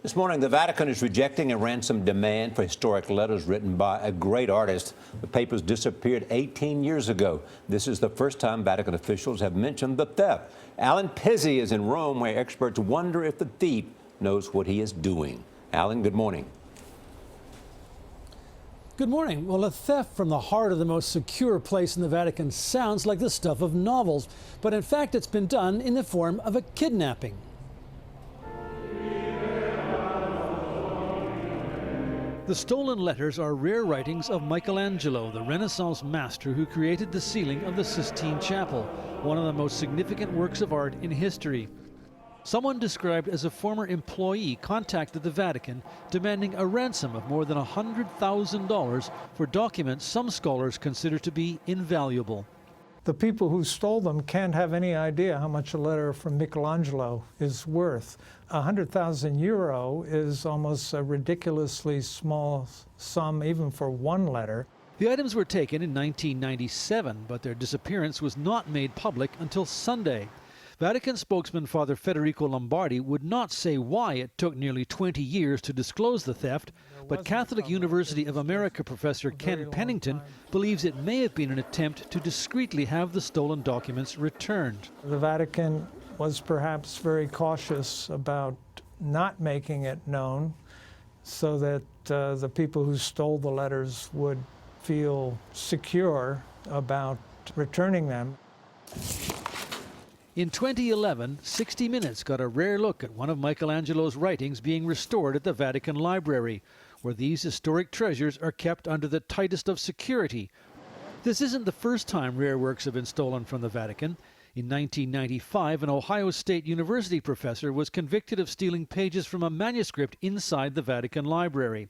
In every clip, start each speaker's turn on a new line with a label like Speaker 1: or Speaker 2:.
Speaker 1: This morning, the Vatican is rejecting a ransom demand for historic letters written by a great artist. The papers disappeared 18 years ago. This is the first time Vatican officials have mentioned the theft. Alan Pizzey is in Rome, where experts wonder if the thief knows what he is doing. Alan, good morning.
Speaker 2: Good morning. Well, a theft from the heart of the most secure place in the Vatican sounds like the stuff of novels, but in fact it's been done in the form of a kidnapping. The stolen letters are rare writings of Michelangelo, the Renaissance master who created the ceiling of the Sistine Chapel, one of the most significant works of art in history. Someone described as a former employee contacted the Vatican demanding a ransom of more than $100,000 for documents some scholars consider to be invaluable.
Speaker 3: The people who stole them can't have any idea how much a letter from Michelangelo is worth. 100,000 euro is almost a ridiculously small sum even for one letter.
Speaker 2: The items were taken in 1997, but their disappearance was not made public until Sunday. Vatican spokesman Father Federico Lombardi would not say why it took nearly 20 years to disclose the theft, but Catholic University of America professor Ken Pennington believes it may have been an attempt to discreetly have the stolen documents returned.
Speaker 3: The Vatican was perhaps very cautious about not making it known so that the people who stole the letters would feel secure about returning them.
Speaker 2: In 2011, 60 Minutes got a rare look at one of Michelangelo's writings being restored at the Vatican Library, where these historic treasures are kept under the tightest of security. This isn't the first time rare works have been stolen from the Vatican. In 1995, an Ohio State University professor was convicted of stealing pages from a manuscript inside the Vatican Library.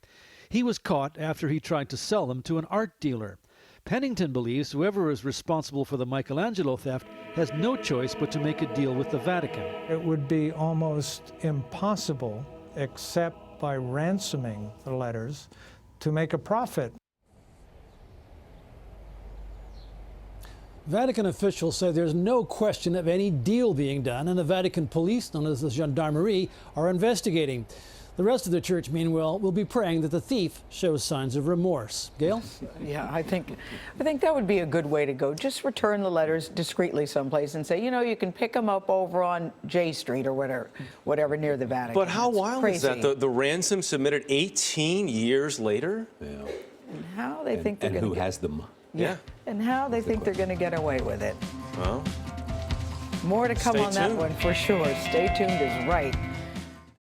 Speaker 2: He was caught after he tried to sell them to an art dealer. Pennington believes whoever is responsible for the Michelangelo theft has no choice but to make a deal with the Vatican.
Speaker 3: It would be almost impossible, except by ransoming the letters, to make a profit.
Speaker 2: Vatican officials say there's no question of any deal being done, and the Vatican police, known as the Gendarmerie, are investigating. The rest of the church, meanwhile, will be praying that the thief shows signs of remorse. Gail?
Speaker 4: Yeah, I think that would be a good way to go. Just return the letters discreetly someplace and say, you know, you can pick them up over on J Street or whatever near the Vatican.
Speaker 5: But how wild is that? The ransom submitted 18 years later?
Speaker 1: Yeah.
Speaker 4: And how they think they're going to
Speaker 1: who has them?
Speaker 4: Yeah. And how they think they're going to get away with it.
Speaker 5: Well,
Speaker 4: more to come on that
Speaker 5: tuned.
Speaker 4: one for sure. Stay tuned is right.